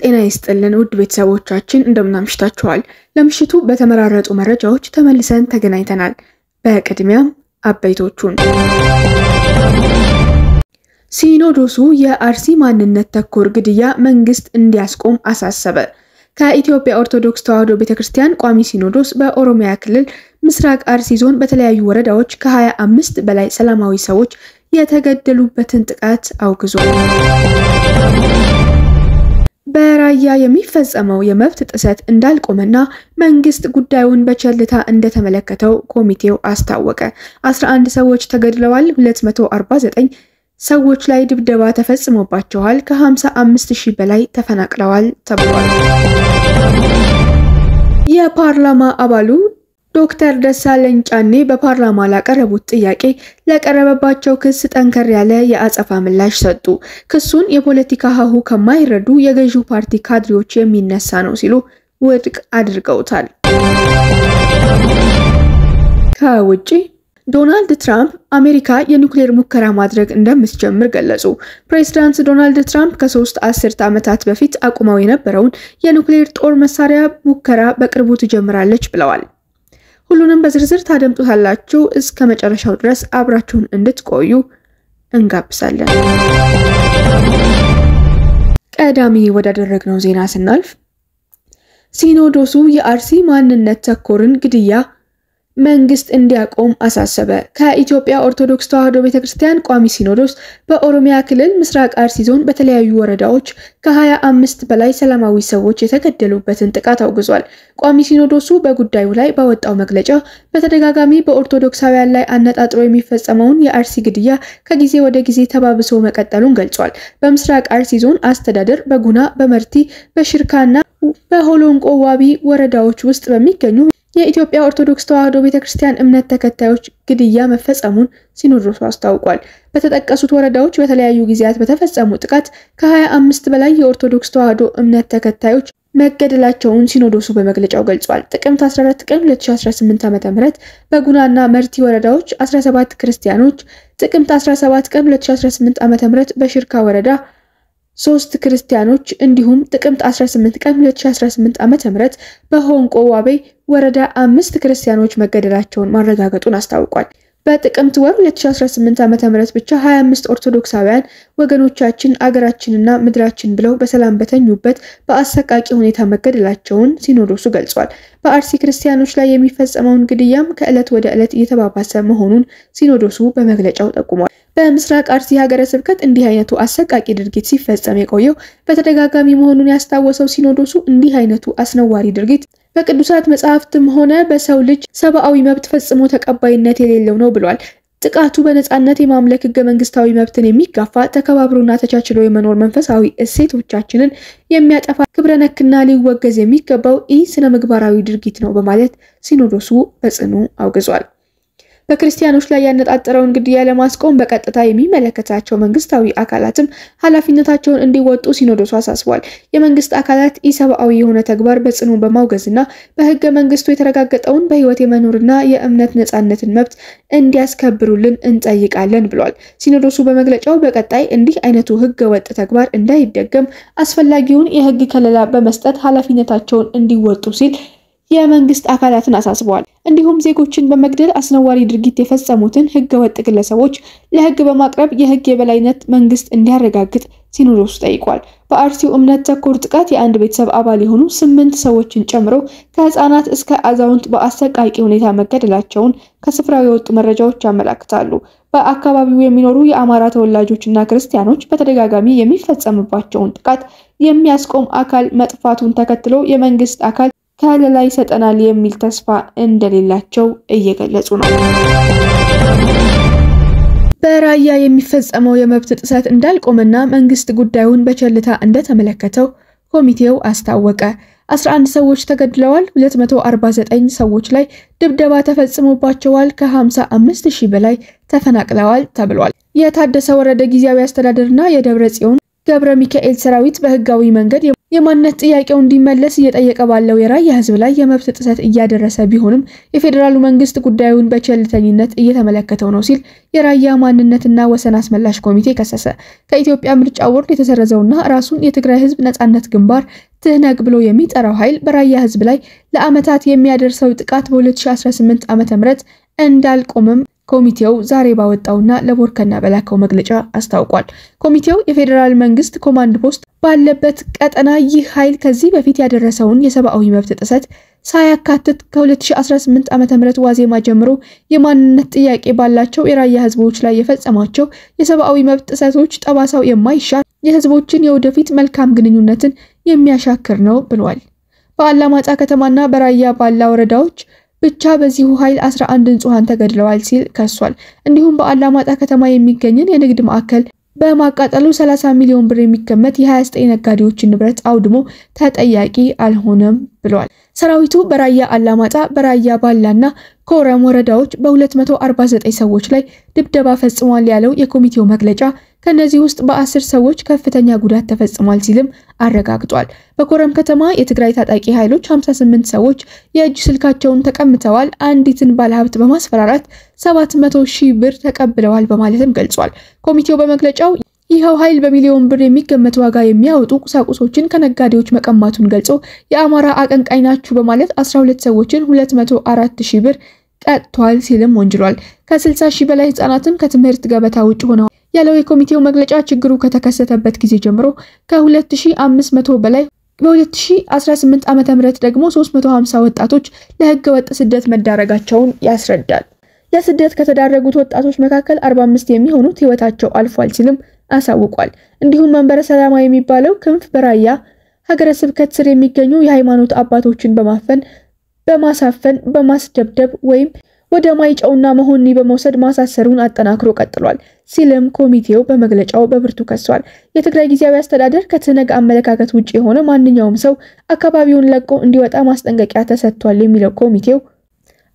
ጤና ይስጥልን ውድ ቤተሰቦቻችን እንደምናምሽታችኋል። ለምሽቱ በተመራረጡ መረጃዎች ተመልሰን ተገናኝተናል። በቅድሚያም አበይቶቹን ሲኖዶሱ የአርሲ ማንነት ተኮር ግድያ መንግስት እንዲያስቆም አሳሰበ። ከኢትዮጵያ ኦርቶዶክስ ተዋሕዶ ቤተክርስቲያን ቋሚ ሲኖዶስ በኦሮሚያ ክልል ምስራቅ አርሲ ዞን በተለያዩ ወረዳዎች ከ25 በላይ ሰላማዊ ሰዎች የተገደሉበትን ጥቃት አውግዟል። በራያ የሚፈጸመው የመብት ጥሰት እንዳልቆመና መንግስት ጉዳዩን በቸልታ እንደተመለከተው ኮሚቴው አስታወቀ። 11 ሰዎች ተገድለዋል፣ 249 ሰዎች ላይ ድብደባ ተፈጽሞባቸዋል፣ ከ55,000 በላይ ተፈናቅለዋል ተብሏል። የፓርላማ አባሉ ዶክተር ደሳለኝ ጫኔ በፓርላማ ላቀረቡት ጥያቄ ለቀረበባቸው ክስ ጠንከር ያለ የአጸፋ ምላሽ ሰጡ። ክሱን የፖለቲካ ሀሁ ከማይረዱ የገዢው ፓርቲ ካድሬዎች የሚነሳ ነው ሲሉ ውድቅ አድርገውታል። ከውጪ ዶናልድ ትራምፕ አሜሪካ የኒውክሌር ሙከራ ማድረግ እንደምትጀምር ገለጹ። ፕሬዝዳንት ዶናልድ ትራምፕ ከ3 አስርት ዓመታት በፊት አቁመው የነበረውን የኒውክሌር ጦር መሳሪያ ሙከራ በቅርቡ ትጀምራለች ብለዋል። ሁሉንም በዝርዝር ታደምጡታላችሁ። እስከ መጨረሻው ድረስ አብራችሁን እንድትቆዩ እንጋብዛለን። ቀዳሚ ወዳደረግነው ዜና ስናልፍ ሲኖዶሱ የአርሲ ማንነት ተኮርን ግድያ መንግስት እንዲያቆም አሳሰበ። ከኢትዮጵያ ኦርቶዶክስ ተዋሕዶ ቤተክርስቲያን ቋሚ ሲኖዶስ በኦሮሚያ ክልል ምስራቅ አርሲ ዞን በተለያዩ ወረዳዎች ከ25 በላይ ሰላማዊ ሰዎች የተገደሉበትን ጥቃት አውግዟል። ቋሚ ሲኖዶሱ በጉዳዩ ላይ ባወጣው መግለጫ በተደጋጋሚ በኦርቶዶክሳውያን ላይ አነጣጥሮ የሚፈጸመውን የአርሲ ግድያ ከጊዜ ወደ ጊዜ ተባብሶ መቀጠሉን ገልጿል። በምስራቅ አርሲ ዞን አስተዳደር በጉና፣ በመርቲ፣ በሽርካና በሆሎንቆ ዋቢ ወረዳዎች ውስጥ በሚገኙ የኢትዮጵያ ኦርቶዶክስ ተዋሕዶ ቤተክርስቲያን እምነት ተከታዮች ግድያ መፈጸሙን ሲኖዶሱ አስታውቋል። በተጠቀሱት ወረዳዎች በተለያዩ ጊዜያት በተፈጸሙ ጥቃት ከ25 በላይ የኦርቶዶክስ ተዋሕዶ እምነት ተከታዮች መገደላቸውን ሲኖዶሱ በመግለጫው ገልጿል። ጥቅምት 14 ቀን 2018 ዓ.ም በጉናና መርቲ ወረዳዎች 17 ክርስቲያኖች፣ ጥቅምት 17 ቀን 2018 ዓ.ም በሽርካ ወረዳ 3 ክርስቲያኖች እንዲሁም ጥቅምት 18 ቀን 2018 ዓ.ም በሆንቆ ዋቤ ወረዳ 5 ክርስቲያኖች መገደላቸውን ማረጋገጡን አስታውቋል። በጥቅምት ወር 2018 ዓ.ም ብቻ 25 ኦርቶዶክሳውያን ወገኖቻችን አገራችንና ምድራችን ብለው በሰላም በተኙበት በአሰቃቂ ሁኔታ መገደላቸውን ሲኖዶሱ ገልጿል። በአርሲ ክርስቲያኖች ላይ የሚፈጸመውን ግድያም ከዕለት ወደ ዕለት እየተባባሰ መሆኑን ሲኖዶሱ በመግለጫው ጠቁሟል። በምስራቅ አርሲ ሀገረ ስብከት እንዲህ አይነቱ አሰቃቂ ድርጊት ሲፈጸም የቆየው በተደጋጋሚ መሆኑን ያስታወሰው ሲኖዶሱ እንዲህ አይነቱ አስነዋሪ ድርጊት በቅዱሳት መጻሕፍትም ሆነ በሰው ልጅ ሰብአዊ መብት ፈጽሞ ተቀባይነት የሌለው ነው ብሏል። ጥቃቱ በነጻነት የማምለክ ህገ መንግስታዊ መብትን የሚጋፋ ተከባብሮና ተቻችሎ የመኖር መንፈሳዊ እሴቶቻችንን የሚያጠፋ ክብረነክና ሊወገዝ የሚገባው ስነ ምግባራዊ ድርጊት ነው በማለት ሲኖዶሱ በጽኑ አውግዟል። በክርስቲያኖች ላይ ያነጣጠረውን ግድያ ለማስቆም በቀጥታ የሚመለከታቸው መንግስታዊ አካላትም ኃላፊነታቸውን እንዲወጡ ሲኖዶሱ አሳስቧል። የመንግስት አካላት ኢሰብአዊ የሆነ ተግባር በጽኑ በማውገዝና በህገ መንግስቱ የተረጋገጠውን በህይወት የመኖርና የእምነት ነጻነትን መብት እንዲያስከብሩልን እንጠይቃለን ብሏል። ሲኖዶሱ በመግለጫው በቀጣይ እንዲህ አይነቱ ህገ ወጥ ተግባር እንዳይደገም አስፈላጊውን የህግ ከለላ በመስጠት ኃላፊነታቸውን እንዲወጡ ሲል የመንግስት አካላትን አሳስበዋል። እንዲሁም ዜጎችን በመግደል አስነዋሪ ድርጊት የፈጸሙትን ህገ ወጥ ግለሰቦች ለህግ በማቅረብ የህግ የበላይነት መንግስት እንዲያረጋግጥ ሲኖዶሱ ጠይቋል። በአርሲው እምነት ተኮር ጥቃት የአንድ ቤተሰብ አባል የሆኑ 8 ሰዎችን ጨምሮ ከህፃናት እስከ አዛውንት በአሰቃቂ ሁኔታ መገደላቸውን ከስፍራው የወጡ መረጃዎች ያመለክታሉ። በአካባቢው የሚኖሩ የአማራ ተወላጆችና ክርስቲያኖች በተደጋጋሚ የሚፈጸምባቸውን ጥቃት የሚያስቆም አካል መጥፋቱን ተከትሎ የመንግስት አካል ከለላ ይሰጠናል የሚል ተስፋ እንደሌላቸው እየገለጹ ነው። በራያ የሚፈጸመው የመብት ጥሰት እንዳልቆመና መንግስት ጉዳዩን በቸልታ እንደተመለከተው ኮሚቴው አስታወቀ። 11 ሰዎች ተገድለዋል፣ 249 ሰዎች ላይ ድብደባ ተፈጽሞባቸዋል፣ ከ55,000 በላይ ተፈናቅለዋል ተብሏል። የታደሰ ወረደ ጊዜያዊ አስተዳደርና የደብረ ጽዮን ገብረ ሚካኤል ሰራዊት በህጋዊ መንገድ የማንነት ጥያቄው እንዲመለስ እየጠየቀ ባለው የራያ ህዝብ ላይ የመብት ጥሰት እያደረሰ ቢሆንም የፌዴራሉ መንግስት ጉዳዩን በቸልተኝነት እየተመለከተው ነው ሲል የራያ ማንነትና ወሰን አስመላሽ ኮሚቴ ከሰሰ። ከኢትዮጵያ ምርጫ ቦርድ የተሰረዘውና ራሱን የትግራይ ህዝብ ነጻነት ግንባር ትህነግ ብሎ የሚጠራው ኃይል በራያ ህዝብ ላይ ለዓመታት የሚያደርሰው ጥቃት በ2018 ዓ.ም እንዳልቆመም ኮሚቴው ዛሬ ባወጣውና ለቦርከና በላከው መግለጫ አስታውቋል። ኮሚቴው የፌዴራል መንግስት ኮማንድ ፖስት ባለበት ቀጠና ይህ ኃይል ከዚህ በፊት ያደረሰውን የሰብአዊ መብት ጥሰት ሳያካትት ከ2018 ዓ.ም ዋዜማ ጀምሮ የማንነት ጥያቄ ባላቸው የራያ ህዝቦች ላይ የፈጸማቸው የሰብአዊ መብት ጥሰቶች ጠባሳው የማይሻር የህዝቦችን የወደፊት መልካም ግንኙነትን የሚያሻክር ነው ብሏል። በአላማጣ ከተማና በራያ ባላ ወረዳዎች ብቻ በዚሁ ኃይል 11 ንጹሃን ተገድለዋል ሲል ከሷል። እንዲሁም በአላማጣ ከተማ የሚገኝን የንግድ ማዕከል በማቃጠሉ 30 ሚሊዮን ብር የሚገመት የ29 ነጋዴዎችን ንብረት አውድሞ ተጠያቂ አልሆነም ብሏል። ሰራዊቱ በራያ አላማጣ፣ በራያ ባላና ኮረም ወረዳዎች በ249 ሰዎች ላይ ድብደባ ፈጽሟል ያለው የኮሚቴው መግለጫ ከነዚህ ውስጥ በ10 ሰዎች ከፍተኛ ጉዳት ተፈጽሟል ሲልም አረጋግጧል። በኮረም ከተማ የትግራይ ታጣቂ ኃይሎች 58 ሰዎች የእጅ ስልካቸውን ተቀምተዋል፣ አንዲትን ባለሀብት በማስፈራራት 700,000 ብር ተቀብለዋል በማለትም ገልጿል። ኮሚቴው በመግለጫው ይኸው ኃይል በሚሊዮን ብር የሚገመት ዋጋ የሚያወጡ ቁሳቁሶችን ከነጋዴዎች መቀማቱን ገልጾ የአማራ አቀንቃኝ ናችሁ በማለት 12 ሰዎችን 204,000 ብር ቀጥቷል ሲልም ወንጅሏል። ከ60,000 በላይ ህጻናትም ከትምህርት ገበታ ውጭ ሆነዋል ያለው የኮሚቴው መግለጫ ችግሩ ከተከሰተበት ጊዜ ጀምሮ ከ2500 በላይ በ2018 ዓ.ም ደግሞ 350 ወጣቶች ለህገ ወጥ ስደት መዳረጋቸውን ያስረዳል። ለስደት ከተዳረጉት ወጣቶች መካከል 45 የሚሆኑት ህይወታቸው አልፏል ሲልም አሳውቋል። እንዲሁም መንበረ ሰላማ የሚባለው ክንፍ በራያ ሀገረ ስብከት ስር የሚገኙ የሃይማኖት አባቶችን በማሳፈን በማስደብደብ ወይም ወደ ማይጨውና መሆኒ በመውሰድ ማሳሰሩን አጠናክሮ ቀጥሏል ሲልም ኮሚቴው በመግለጫው በብርቱ ከሷል። የትግራይ ጊዜያዊ አስተዳደር ከትህነግ አመለካከት ውጪ የሆነ ማንኛውም ሰው አካባቢውን ለቆ እንዲወጣ ማስጠንቀቂያ ተሰጥቷል የሚለው ኮሚቴው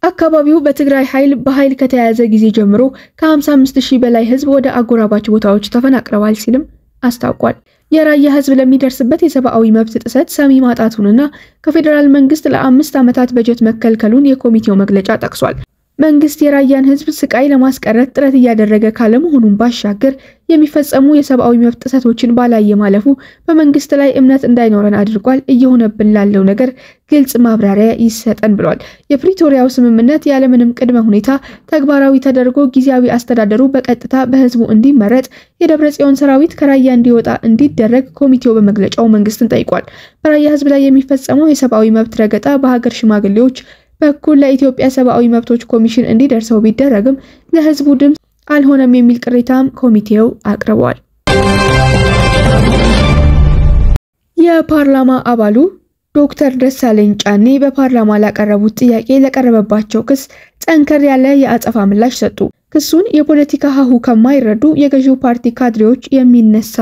አካባቢው በትግራይ በኃይል ከተያዘ ጊዜ ጀምሮ ከ55,000 በላይ ህዝብ ወደ አጎራባች ቦታዎች ተፈናቅለዋል ሲልም አስታውቋል። የራያ ህዝብ ለሚደርስበት የሰብአዊ መብት ጥሰት ሰሚ ማጣቱንና ከፌዴራል መንግስት ለ5 ዓመታት በጀት መከልከሉን የኮሚቴው መግለጫ ጠቅሷል። መንግስት የራያን ህዝብ ስቃይ ለማስቀረት ጥረት እያደረገ ካለመሆኑን ባሻገር የሚፈጸሙ የሰብአዊ መብት ጥሰቶችን ባላየ ማለፉ በመንግስት ላይ እምነት እንዳይኖረን አድርጓል። እየሆነብን ላለው ነገር ግልጽ ማብራሪያ ይሰጠን ብሏል። የፕሪቶሪያው ስምምነት ያለምንም ቅድመ ሁኔታ ተግባራዊ ተደርጎ ጊዜያዊ አስተዳደሩ በቀጥታ በህዝቡ እንዲመረጥ የደብረጽዮን ሰራዊት ከራያ እንዲወጣ እንዲደረግ ኮሚቴው በመግለጫው መንግስትን ጠይቋል። በራያ ህዝብ ላይ የሚፈጸመው የሰብአዊ መብት ረገጣ በሀገር ሽማግሌዎች በኩል ለኢትዮጵያ ሰብአዊ መብቶች ኮሚሽን እንዲደርሰው ቢደረግም ለህዝቡ ድምጽ አልሆነም የሚል ቅሬታም ኮሚቴው አቅርቧል። የፓርላማ አባሉ ዶክተር ደሳለኝ ጫኔ በፓርላማ ላቀረቡት ጥያቄ ለቀረበባቸው ክስ ጠንከር ያለ የአጸፋ ምላሽ ሰጡ። ክሱን የፖለቲካ ሀሁ ከማይረዱ የገዢው ፓርቲ ካድሬዎች የሚነሳ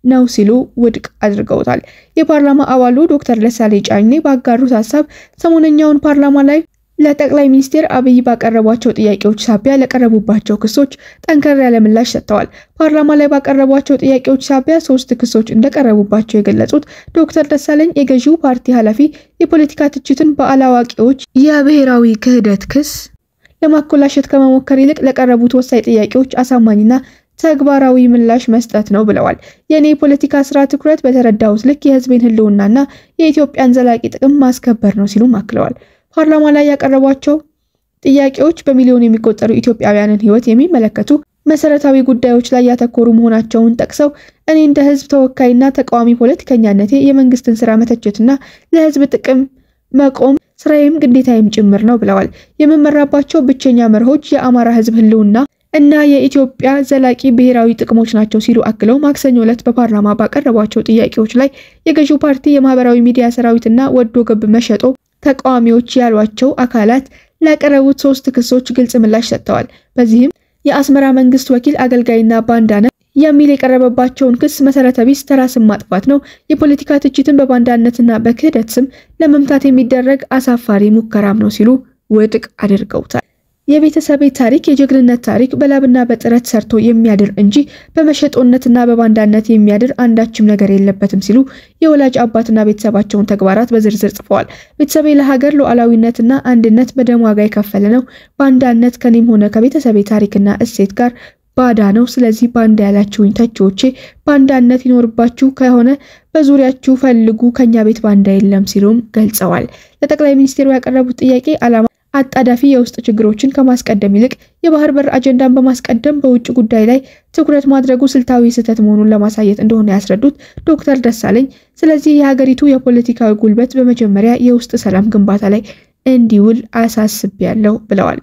ነው ሲሉ ውድቅ አድርገውታል። የፓርላማ አባሉ ዶክተር ደሳለኝ ጫኔ ባጋሩት ሐሳብ ሰሞነኛውን ፓርላማ ላይ ለጠቅላይ ሚኒስትር አብይ ባቀረቧቸው ጥያቄዎች ሳቢያ ለቀረቡባቸው ክሶች ጠንከር ያለ ምላሽ ሰጥተዋል። ፓርላማ ላይ ባቀረቧቸው ጥያቄዎች ሳቢያ 3 ክሶች እንደቀረቡባቸው የገለጹት ዶክተር ደሳለኝ የገዢው ፓርቲ ኃላፊ የፖለቲካ ትችትን በአላዋቂዎች የብሔራዊ ክህደት ክስ ለማኮላሸት ከመሞከር ይልቅ ለቀረቡት ወሳኝ ጥያቄዎች አሳማኝና ተግባራዊ ምላሽ መስጠት ነው ብለዋል። የኔ ፖለቲካ ስራ ትኩረት በተረዳውት ልክ የህዝብን ህልውናና የኢትዮጵያን ዘላቂ ጥቅም ማስከበር ነው ሲሉ አክለዋል። ፓርላማ ላይ ያቀረቧቸው ጥያቄዎች በሚሊዮን የሚቆጠሩ ኢትዮጵያውያንን ህይወት የሚመለከቱ መሰረታዊ ጉዳዮች ላይ ያተኮሩ መሆናቸውን ጠቅሰው እኔ እንደ ህዝብ ተወካይና ተቃዋሚ ፖለቲከኛነቴ የመንግስትን ስራ መተቸትና ለህዝብ ጥቅም መቆም ስራዬም ግዴታዬም ጭምር ነው ብለዋል። የመመራባቸው ብቸኛ መርሆች የአማራ ህዝብ ህልውና እና የኢትዮጵያ ዘላቂ ብሔራዊ ጥቅሞች ናቸው ሲሉ አክለው ማክሰኞ ዕለት በፓርላማ ባቀረቧቸው ጥያቄዎች ላይ የገዢው ፓርቲ የማህበራዊ ሚዲያ ሰራዊትና ወዶ ገብ መሸጦ ተቃዋሚዎች ያሏቸው አካላት ለቀረቡት 3 ክሶች ግልጽ ምላሽ ሰጥተዋል። በዚህም የአስመራ መንግስት ወኪል አገልጋይና ባንዳነት የሚል የቀረበባቸውን ክስ መሰረተ ቢስ ተራ ስም ማጥፋት ነው፣ የፖለቲካ ትችትን በባንዳነትና በክህደት ስም ለመምታት የሚደረግ አሳፋሪ ሙከራም ነው ሲሉ ውድቅ አድርገውታል። የቤተሰቤ ታሪክ የጀግንነት ታሪክ በላብና በጥረት ሰርቶ የሚያድር እንጂ በመሸጦነትና በባንዳነት የሚያድር አንዳችም ነገር የለበትም ሲሉ የወላጅ አባትና ቤተሰባቸውን ተግባራት በዝርዝር ጽፈዋል። ቤተሰቤ ለሀገር ሉዓላዊነትና አንድነት በደም ዋጋ የከፈለ ነው። ባንዳነት ከኔም ሆነ ከቤተሰቤ ታሪክና እሴት ጋር ባዳ ነው። ስለዚህ ባንዳ ያላችሁኝ ተቺዎቼ ባንዳነት ይኖርባችሁ ከሆነ በዙሪያችሁ ፈልጉ፣ ከኛ ቤት ባንዳ የለም ሲሉም ገልጸዋል። ለጠቅላይ ሚኒስትሩ ያቀረቡት ጥያቄ ዓላማ አጣዳፊ የውስጥ ችግሮችን ከማስቀደም ይልቅ የባህር በር አጀንዳን በማስቀደም በውጭ ጉዳይ ላይ ትኩረት ማድረጉ ስልታዊ ስህተት መሆኑን ለማሳየት እንደሆነ ያስረዱት ዶክተር ደሳለኝ ስለዚህ የሀገሪቱ የፖለቲካዊ ጉልበት በመጀመሪያ የውስጥ ሰላም ግንባታ ላይ እንዲውል አሳስቤያለሁ ብለዋል።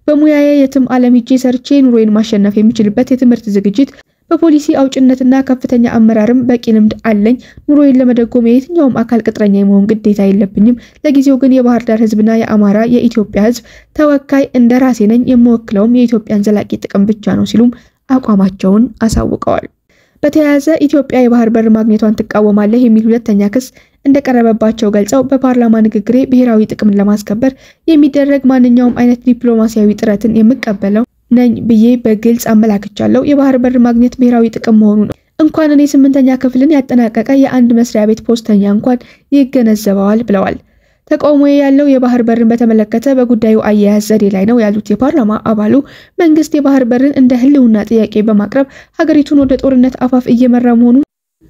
በሙያዬ የትም ዓለም ሄጄ ሰርቼ ኑሮዬን ማሸነፍ የሚችልበት የትምህርት ዝግጅት በፖሊሲ አውጭነትና ከፍተኛ አመራርም በቂ ልምድ አለኝ። ኑሮዬን ለመደጎም የትኛውም አካል ቅጥረኛ የመሆን ግዴታ የለብኝም። ለጊዜው ግን የባህር ዳር ህዝብና የአማራ የኢትዮጵያ ህዝብ ተወካይ እንደራሴ ነኝ። የምወክለውም የኢትዮጵያን ዘላቂ ጥቅም ብቻ ነው ሲሉም አቋማቸውን አሳውቀዋል። በተያያዘ ኢትዮጵያ የባህር በር ማግኘቷን ትቃወማለህ የሚል ሁለተኛ ክስ እንደቀረበባቸው ገልጸው በፓርላማ ንግግሬ ብሔራዊ ጥቅምን ለማስከበር የሚደረግ ማንኛውም አይነት ዲፕሎማሲያዊ ጥረትን የምቀበለው ነኝ ብዬ በግልጽ አመላክቻለሁ። የባህር በር ማግኘት ብሔራዊ ጥቅም መሆኑ ነው እንኳን እኔ 8ኛ ክፍልን ያጠናቀቀ የአንድ መስሪያ ቤት ፖስተኛ እንኳን ይገነዘበዋል ብለዋል። ተቃውሞ ያለው የባህር በርን በተመለከተ በጉዳዩ አያያዝ ዘዴ ላይ ነው ያሉት የፓርላማ አባሉ መንግስት የባህር በርን እንደ ህልውና ጥያቄ በማቅረብ ሀገሪቱን ወደ ጦርነት አፋፍ እየመራ መሆኑን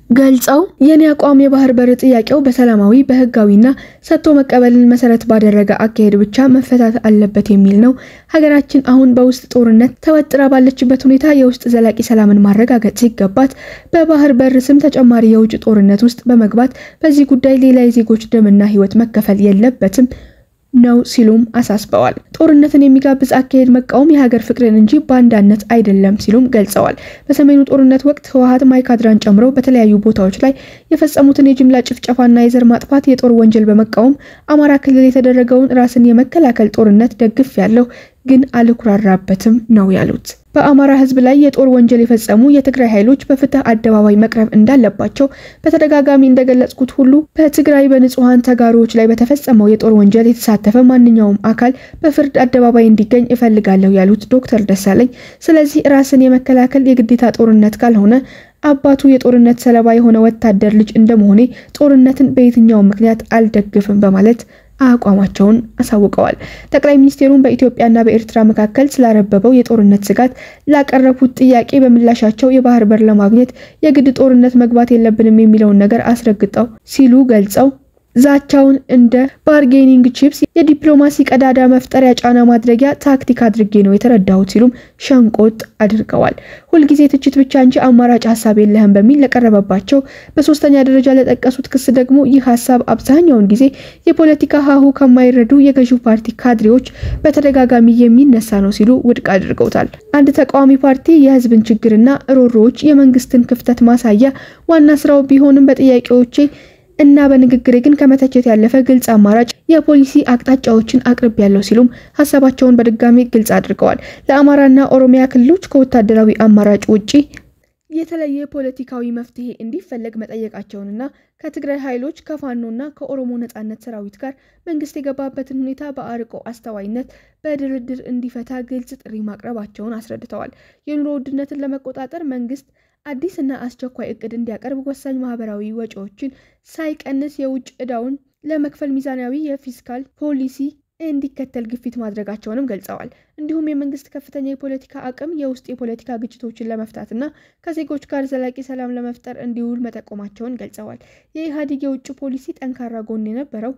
ገልጸው የኔ አቋም የባህር በር ጥያቄው በሰላማዊ በህጋዊና ሰጥቶ መቀበልን መሰረት ባደረገ አካሄድ ብቻ መፈታት አለበት የሚል ነው። ሀገራችን አሁን በውስጥ ጦርነት ተወጥራ ባለችበት ሁኔታ የውስጥ ዘላቂ ሰላምን ማረጋገጥ ሲገባት በባህር በር ስም ተጨማሪ የውጭ ጦርነት ውስጥ በመግባት በዚህ ጉዳይ ሌላ የዜጎች ደምና ህይወት መከፈል የለበትም ነው ሲሉም አሳስበዋል። ጦርነትን የሚጋብዝ አካሄድ መቃወም የሀገር ፍቅርን እንጂ ባንዳነት አይደለም ሲሉም ገልጸዋል። በሰሜኑ ጦርነት ወቅት ህወሓት ማይካድራን ጨምሮ በተለያዩ ቦታዎች ላይ የፈጸሙትን የጅምላ ጭፍጨፋና የዘር ማጥፋት የጦር ወንጀል በመቃወም አማራ ክልል የተደረገውን ራስን የመከላከል ጦርነት ደግፍ ያለው ግን አልኩራራበትም ነው ያሉት። በአማራ ህዝብ ላይ የጦር ወንጀል የፈጸሙ የትግራይ ኃይሎች በፍትህ አደባባይ መቅረብ እንዳለባቸው በተደጋጋሚ እንደገለጽኩት ሁሉ በትግራይ በንጹሃን ተጋሮች ላይ በተፈጸመው የጦር ወንጀል የተሳተፈ ማንኛውም አካል በፍርድ አደባባይ እንዲገኝ እፈልጋለሁ ያሉት ዶክተር ደሳለኝ ስለዚህ ራስን የመከላከል የግዴታ ጦርነት ካልሆነ አባቱ የጦርነት ሰለባ የሆነ ወታደር ልጅ እንደመሆኔ ጦርነትን በየትኛው ምክንያት አልደግፍም በማለት አቋማቸውን አሳውቀዋል። ጠቅላይ ሚኒስትሩን በኢትዮጵያና በኤርትራ መካከል ስላረበበው የጦርነት ስጋት ላቀረቡት ጥያቄ በምላሻቸው የባህር በር ለማግኘት የግድ ጦርነት መግባት የለብንም የሚለውን ነገር አስረግጠው ሲሉ ገልጸው ዛቻውን እንደ ባርጌኒንግ ቺፕስ የዲፕሎማሲ ቀዳዳ መፍጠሪያ ጫና ማድረጊያ ታክቲክ አድርጌ ነው የተረዳሁት ሲሉም ሸንቆጥ አድርገዋል። ሁልጊዜ ትችት ብቻ እንጂ አማራጭ ሐሳብ የለህም በሚል ለቀረበባቸው በሶስተኛ ደረጃ ለጠቀሱት ክስ ደግሞ ይህ ሐሳብ አብዛኛውን ጊዜ የፖለቲካ ሀሁ ከማይረዱ የገዢው ፓርቲ ካድሬዎች በተደጋጋሚ የሚነሳ ነው ሲሉ ውድቅ አድርገውታል። አንድ ተቃዋሚ ፓርቲ የህዝብን ችግርና ሮሮዎች የመንግስትን ክፍተት ማሳያ ዋና ስራው ቢሆንም በጥያቄዎቼ እና በንግግሬ ግን ከመተቸት ያለፈ ግልጽ አማራጭ የፖሊሲ አቅጣጫዎችን አቅርብ ያለው ሲሉም ሐሳባቸውን በድጋሚ ግልጽ አድርገዋል። ለአማራና ኦሮሚያ ክልሎች ከወታደራዊ አማራጭ ውጪ የተለየ ፖለቲካዊ መፍትሄ እንዲፈለግ መጠየቃቸውንና ከትግራይ ኃይሎች ከፋኖና ከኦሮሞ ነጻነት ሰራዊት ጋር መንግስት የገባበትን ሁኔታ በአርቆ አስተዋይነት በድርድር እንዲፈታ ግልጽ ጥሪ ማቅረባቸውን አስረድተዋል። የኑሮ ውድነትን ለመቆጣጠር መንግስት አዲስና አስቸኳይ እቅድ እንዲያቀርብ ወሳኝ ማህበራዊ ወጪዎችን ሳይቀንስ የውጭ ዕዳውን ለመክፈል ሚዛናዊ የፊስካል ፖሊሲ እንዲከተል ግፊት ማድረጋቸውንም ገልጸዋል። እንዲሁም የመንግስት ከፍተኛ የፖለቲካ አቅም የውስጥ የፖለቲካ ግጭቶችን ለመፍታትና ከዜጎች ጋር ዘላቂ ሰላም ለመፍጠር እንዲውል መጠቆማቸውን ገልጸዋል። የኢህአዴግ የውጭ ፖሊሲ ጠንካራ ጎን የነበረው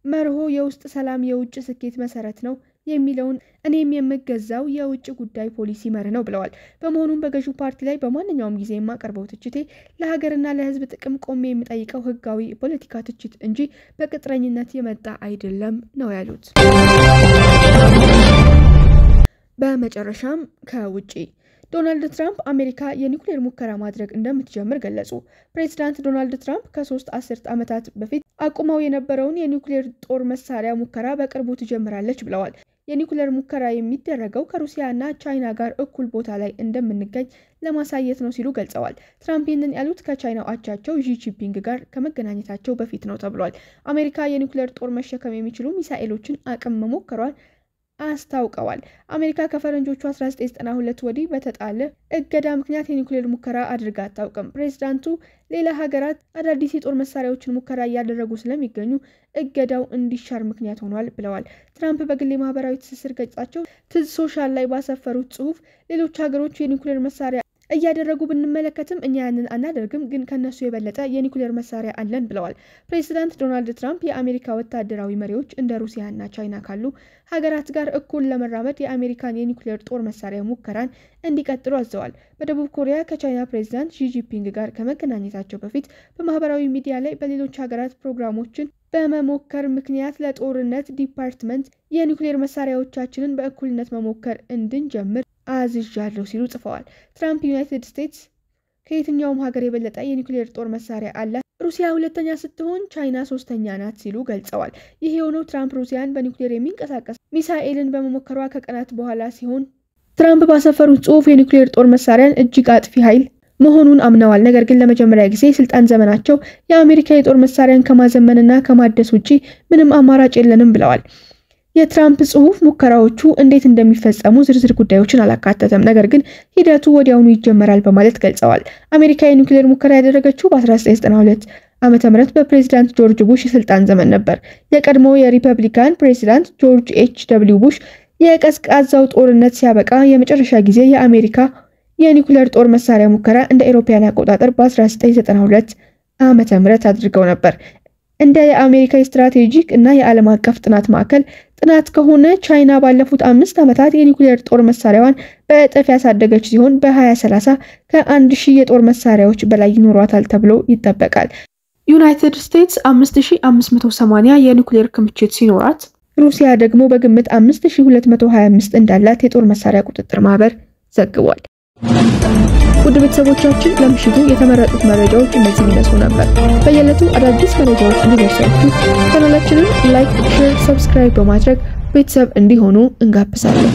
መርሆ የውስጥ ሰላም የውጭ ስኬት መሰረት ነው የሚለውን እኔም የምገዛው የውጭ ጉዳይ ፖሊሲ መርህ ነው ብለዋል። በመሆኑም በገዢው ፓርቲ ላይ በማንኛውም ጊዜ የማቀርበው ትችቴ ለሀገርና ለህዝብ ጥቅም ቆሜ የምጠይቀው ህጋዊ ፖለቲካ ትችት እንጂ በቅጥረኝነት የመጣ አይደለም ነው ያሉት። በመጨረሻም ከውጪ ዶናልድ ትራምፕ አሜሪካ የኒውክሌር ሙከራ ማድረግ እንደምትጀምር ገለጹ። ፕሬዝዳንት ዶናልድ ትራምፕ ከ3 አስርት ዓመታት በፊት አቁመው የነበረውን የኒውክሌር ጦር መሳሪያ ሙከራ በቅርቡ ትጀምራለች ብለዋል። የኒውክሌር ሙከራ የሚደረገው ከሩሲያና ቻይና ጋር እኩል ቦታ ላይ እንደምንገኝ ለማሳየት ነው ሲሉ ገልጸዋል። ትራምፕ ይህንን ያሉት ከቻይናው አቻቸው ዢ ጂንፒንግ ጋር ከመገናኘታቸው በፊት ነው ተብሏል። አሜሪካ የኒውክሌር ጦር መሸከም የሚችሉ ሚሳኤሎችን አቅም መሞከሯል አስታውቀዋል። አሜሪካ ከፈረንጆቹ 1992 ወዲህ በተጣለ እገዳ ምክንያት የኒውክሌር ሙከራ አድርጋ አታውቅም። ፕሬዝዳንቱ ሌላ ሀገራት አዳዲስ የጦር መሳሪያዎችን ሙከራ እያደረጉ ስለሚገኙ እገዳው እንዲሻር ምክንያት ሆኗል ብለዋል። ትራምፕ በግል ማህበራዊ ትስስር ገጻቸው ትዝ ሶሻል ላይ ባሰፈሩት ጽሑፍ ሌሎች ሀገሮች የኒውክሌር መሳሪያ እያደረጉ ብንመለከትም እኛ ያንን አናደርግም፣ ግን ከነሱ የበለጠ የኒውክሌር መሳሪያ አለን ብለዋል። ፕሬዝዳንት ዶናልድ ትራምፕ የአሜሪካ ወታደራዊ መሪዎች እንደ ሩሲያና ቻይና ካሉ ሀገራት ጋር እኩል ለመራመድ የአሜሪካን የኒውክሌር ጦር መሳሪያ ሙከራን እንዲቀጥሉ አዘዋል። በደቡብ ኮሪያ ከቻይና ፕሬዝዳንት ሺ ጂንፒንግ ጋር ከመገናኘታቸው በፊት በማህበራዊ ሚዲያ ላይ በሌሎች ሀገራት ፕሮግራሞችን በመሞከር ምክንያት ለጦርነት ዲፓርትመንት የኒውክሌር መሳሪያዎቻችንን በእኩልነት መሞከር እንድንጀምር አዝዣለሁ ሲሉ ጽፈዋል። ትራምፕ ዩናይትድ ስቴትስ ከየትኛውም ሀገር የበለጠ የኒውክሌር ጦር መሳሪያ አላት፣ ሩሲያ ሁለተኛ ስትሆን ቻይና ሶስተኛ ናት ሲሉ ገልጸዋል። ይህ የሆነው ትራምፕ ሩሲያን በኒውክሌር የሚንቀሳቀስ ሚሳኤልን በመሞከሯ ከቀናት በኋላ ሲሆን ትራምፕ ባሰፈሩት ጽሑፍ የኒውክሌር ጦር መሳሪያን እጅግ አጥፊ ኃይል መሆኑን አምነዋል። ነገር ግን ለመጀመሪያ ጊዜ ስልጣን ዘመናቸው የአሜሪካ የጦር መሳሪያን ከማዘመንና ከማደስ ውጪ ምንም አማራጭ የለንም ብለዋል። የትራምፕ ጽሑፍ ሙከራዎቹ እንዴት እንደሚፈጸሙ ዝርዝር ጉዳዮችን አላካተተም፣ ነገር ግን ሂደቱ ወዲያውኑ ይጀመራል በማለት ገልጸዋል። አሜሪካ የኒውክሌር ሙከራ ያደረገችው በ1992 ዓ.ም በፕሬዝዳንት ጆርጅ ቡሽ የስልጣን ዘመን ነበር። የቀድሞው የሪፐብሊካን ፕሬዝዳንት ጆርጅ ኤች.ደብሊው ቡሽ የቀዝቃዛው ጦርነት ሲያበቃ የመጨረሻ ጊዜ የአሜሪካ የኒውክሌር ጦር መሳሪያ ሙከራ እንደ አውሮፓውያን አቆጣጠር በ1992 ዓ.ም አድርገው ነበር። እንደ የአሜሪካ ስትራቴጂክ እና የዓለም አቀፍ ጥናት ማዕከል ጥናት ከሆነ ቻይና ባለፉት 5 ዓመታት የኒውክሌር ጦር መሳሪያዋን በእጥፍ ያሳደገች ሲሆን በ2030 ከ1000 የጦር መሳሪያዎች በላይ ይኖሯታል ተብሎ ይጠበቃል። ዩናይትድ ስቴትስ 5580 የኒውክሌር ክምችት ሲኖራት ሩሲያ ደግሞ በግምት 5225 እንዳላት የጦር መሳሪያ ቁጥጥር ማህበር ዘግቧል። ውድ ቤተሰቦቻችን ለምሽቱ የተመረጡት መረጃዎች እነዚህ ይመስሉ ነበር። በየዕለቱ አዳዲስ መረጃዎች እንዲደርሳችሁ ቻናላችንን ላይክ፣ ሼር፣ ሰብስክራይብ በማድረግ ቤተሰብ እንዲሆኑ እንጋብዛለን።